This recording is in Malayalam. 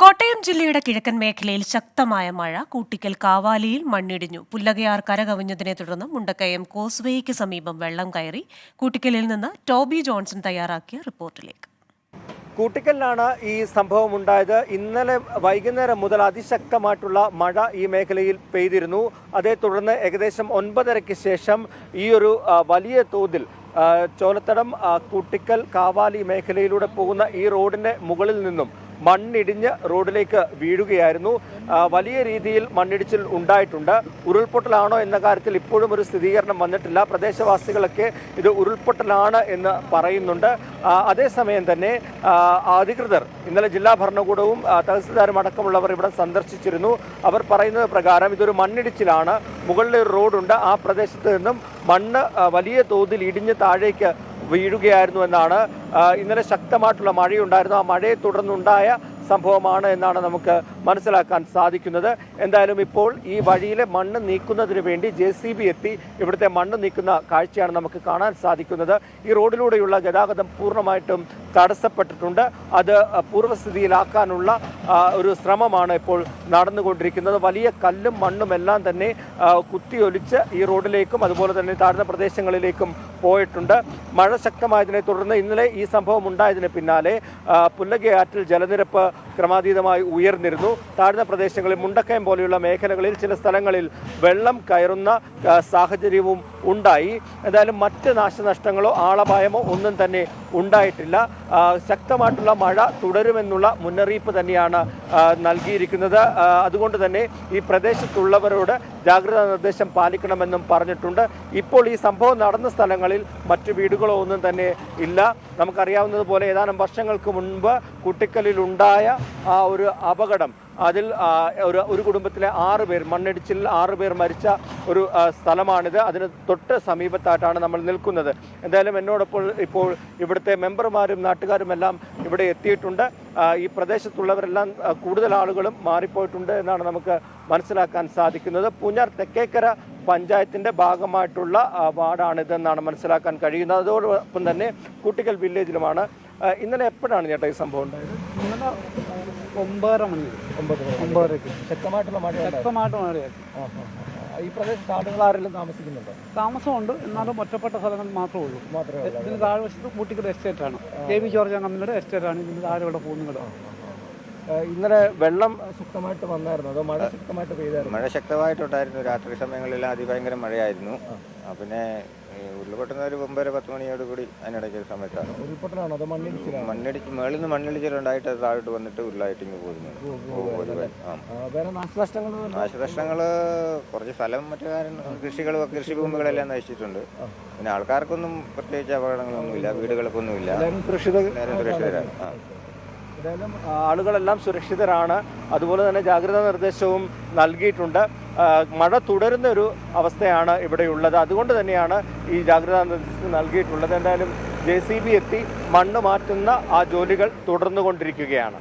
കോട്ടയം ജില്ലയുടെ കിഴക്കൻ മേഖലയിൽ ശക്തമായ മഴ. കൂട്ടിക്കൽ കാവാലിയിൽ മണ്ണിടിഞ്ഞു. പുല്ലകയാർ കരകവിഞ്ഞതിനെ തുടർന്ന് മുണ്ടക്കയം കോസ്വേയ്ക്ക് സമീപം വെള്ളം കയറി. കൂട്ടിക്കലിൽ നിന്ന് ടോബി ജോൺസൺ തയ്യാറാക്കിയ റിപ്പോർട്ടിലേക്ക്. കൂട്ടിക്കലിലാണ് ഈ സംഭവം ഉണ്ടായത്. ഇന്നലെ വൈകുന്നേരം മുതൽ അതിശക്തമായിട്ടുള്ള മഴ ഈ മേഖലയിൽ പെയ്തിരുന്നു. അതേ തുടർന്ന് ഏകദേശം 9:30-ക്ക് ശേഷം ഈ ഒരു വലിയ തോതിൽ ചോലത്തടം കൂട്ടിക്കൽ കാവാലി മേഖലയിലൂടെ പോകുന്ന ഈ റോഡിന്റെ മുകളിൽ നിന്നും മണ്ണിടിഞ്ഞ് റോഡിലേക്ക് വീഴുകയായിരുന്നു. വലിയ രീതിയിൽ മണ്ണിടിച്ചിൽ ഉണ്ടായിട്ടുണ്ട്. ഉരുൾപൊട്ടലാണോ എന്ന കാര്യത്തിൽ ഇപ്പോഴും ഒരു സ്ഥിരീകരണം വന്നിട്ടില്ല. പ്രദേശവാസികളൊക്കെ ഇത് ഉരുൾപൊട്ടലാണ് എന്ന് പറയുന്നുണ്ട്. അതേസമയം തന്നെ അധികൃതർ ഇന്നലെ ജില്ലാ ഭരണകൂടവും തഹസിൽദാരും അടക്കമുള്ളവർ ഇവിടെ സന്ദർശിച്ചിരുന്നു. അവർ പറയുന്നത് പ്രകാരം ഇതൊരു മണ്ണിടിച്ചിലാണ്. മുകളിൽ ഒരു റോഡുണ്ട്. ആ പ്രദേശത്ത് നിന്നും മണ്ണ് വലിയ തോതിൽ ഇടിഞ്ഞ് താഴേക്ക് വീഴുകയായിരുന്നു എന്നാണ്. ഇന്നലെ ശക്തമായിട്ടുള്ള മഴയുണ്ടായിരുന്നു. ആ മഴയെ തുടർന്നുണ്ടായ സംഭവമാണ് എന്നാണ് നമുക്ക് മനസ്സിലാക്കാൻ സാധിക്കുന്നത്. എന്തായാലും ഇപ്പോൾ ഈ വഴിയിലെ മണ്ണ് നീക്കുന്നതിന് വേണ്ടി JCB എത്തി ഇവിടുത്തെ മണ്ണ് നീക്കുന്ന കാഴ്ചയാണ് നമുക്ക് കാണാൻ സാധിക്കുന്നത്. ഈ റോഡിലൂടെയുള്ള ഗതാഗതം പൂർണ്ണമായിട്ടും തടസ്സപ്പെട്ടിട്ടുണ്ട്. അത് പൂർവ്വസ്ഥിതിയിലാക്കാനുള്ള ഒരു ശ്രമമാണ് ഇപ്പോൾ നടന്നുകൊണ്ടിരിക്കുന്നത്. വലിയ കല്ലും മണ്ണും എല്ലാം തന്നെ കുത്തിയൊലിച്ച് ഈ റോഡിലേക്കും അതുപോലെ തന്നെ താഴ്ന്ന പ്രദേശങ്ങളിലേക്കും പോയിട്ടുണ്ട്. മഴ ശക്തമായതിനെ തുടർന്ന് ഇന്നലെ ഈ സംഭവം ഉണ്ടായതിന് പിന്നാലെ പുല്ലകയാറ്റിൽ ജലനിരപ്പ് ക്രമാതീതമായി ഉയർന്നിരുന്നു. താഴ്ന്ന പ്രദേശങ്ങളിൽ മുണ്ടക്കയം പോലെയുള്ള മേഖലകളിൽ ചില സ്ഥലങ്ങളിൽ വെള്ളം കയറുന്ന സാഹചര്യവും ഉണ്ടായി. എന്തായാലും മറ്റ് നാശനഷ്ടങ്ങളോ ആളപായമോ ഒന്നും തന്നെ ഉണ്ടായിട്ടില്ല. ശക്തമായിട്ടുള്ള മഴ തുടരുമെന്നുള്ള മുന്നറിയിപ്പ് തന്നെയാണ് നൽകിയിരിക്കുന്നത്. അതുകൊണ്ട് തന്നെ ഈ പ്രദേശത്തുള്ളവരോട് ജാഗ്രതാ നിർദ്ദേശം പാലിക്കണമെന്നും പറഞ്ഞിട്ടുണ്ട്. ഇപ്പോൾ ഈ സംഭവം നടന്ന സ്ഥലങ്ങളിൽ മറ്റു വീടുകളോ ഒന്നും തന്നെ ഇല്ല. നമുക്കറിയാവുന്നതുപോലെ ഏതാനും വർഷങ്ങൾക്ക് മുൻപ് കുട്ടിക്കലിൽ ഉണ്ടായ ആ ഒരു അപകടം, അതിൽ ഒരു കുടുംബത്തിലെ 6 പേർ മണ്ണിടിച്ചിൽ 6 പേർ മരിച്ച ഒരു സ്ഥലമാണിത്. അതിന് തൊട്ട് സമീപത്തായിട്ടാണ് നമ്മൾ നിൽക്കുന്നത്. എന്തായാലും എന്നോടൊപ്പം ഇപ്പോൾ ഇവിടുത്തെ മെമ്പർമാരും നാട്ടുകാരും എല്ലാം ഇവിടെ എത്തിയിട്ടുണ്ട്. ഈ പ്രദേശത്തുള്ളവരെല്ലാം കൂടുതൽ ആളുകളും മാറിപ്പോയിട്ടുണ്ട് എന്നാണ് നമുക്ക് മനസ്സിലാക്കാൻ സാധിക്കുന്നത്. പൂഞ്ഞാർ തെക്കേക്കര പഞ്ചായത്തിൻ്റെ ഭാഗമായിട്ടുള്ള വാർഡാണിതെന്നാണ് മനസ്സിലാക്കാൻ കഴിയുന്നത്. അതോടൊപ്പം തന്നെ കൂട്ടിക്കൽ വില്ലേജിലുമാണ്. ഇന്നലെ എപ്പോഴാണ് ചേട്ടാ ഈ സംഭവം ഉണ്ടായത്? ഇന്നലെ 9:30 മണി. 9:30 ശക്തമായിട്ടുള്ള മഴയായിരുന്നു. ഈ പ്രദേശത്ത് ആളുകൾ ആരെങ്കിലും താമസിക്കുന്നുണ്ടോ? താമസമുണ്ട്, എന്നാലും ഒറ്റപ്പെട്ട സ്ഥലങ്ങളിൽ മാത്രമേ ഉള്ളൂ. ഇതിന് താഴ്വശത്ത് കൂട്ടിക്കൽ എസ്റ്റേറ്റാണ്. JB ജോർജ് കമ്പനിയുടെ എസ്റ്റേറ്റാണ്. ഇതിന് താഴെയുള്ള പോകുന്നത്. ഇന്നലെ വെള്ളം ശക്തമായിട്ട് വന്നായിരുന്നു, അതോ മഴ ശക്തമായിട്ട് പെയ്തായിരുന്നു? മഴ ശക്തമായിട്ടുണ്ടായിരുന്നു. രാത്രി സമയങ്ങളിലെല്ലാം അതിഭയങ്കര മഴയായിരുന്നു. പിന്നെ ഉരുൾപൊട്ടുന്ന ഒരു 9-10 മണിയോട് കൂടി അതിനിടയ്ക്ക് സമയത്താണ്. ഉരുൾപൊട്ടലാണോ അതോ മണ്ണിടിച്ച് മേളിൽ നിന്ന് മണ്ണിടിച്ചിലുണ്ടായിട്ട് അത് താഴോട്ട് വന്നിട്ട് ഉരുളായിട്ട് ഇങ്ങ് പോയിരുന്നു. നാശനഷ്ടങ്ങൾ കുറച്ച് സ്ഥലം മറ്റു കൃഷിഭൂമികളെല്ലാം നശിച്ചിട്ടുണ്ട്. പിന്നെ ആൾക്കാർക്കൊന്നും പ്രത്യേകിച്ച് അപകടങ്ങളൊന്നുമില്ല, വീടുകൾക്കൊന്നുമില്ല. സുരക്ഷിതരാണ്. എന്തായാലും ആളുകളെല്ലാം സുരക്ഷിതരാണ്. അതുപോലെ തന്നെ ജാഗ്രതാ നിർദ്ദേശവും നൽകിയിട്ടുണ്ട്. മഴ തുടരുന്ന ഒരു അവസ്ഥയാണ് ഇവിടെയുള്ളത്. അതുകൊണ്ട് തന്നെയാണ് ഈ ജാഗ്രതാ നിർദ്ദേശം നൽകിയിട്ടുള്ളത്. എന്തായാലും JCB എത്തി മണ്ണ് മാറ്റുന്ന ആ ജോലികൾ തുടർന്നുകൊണ്ടിരിക്കുകയാണ്.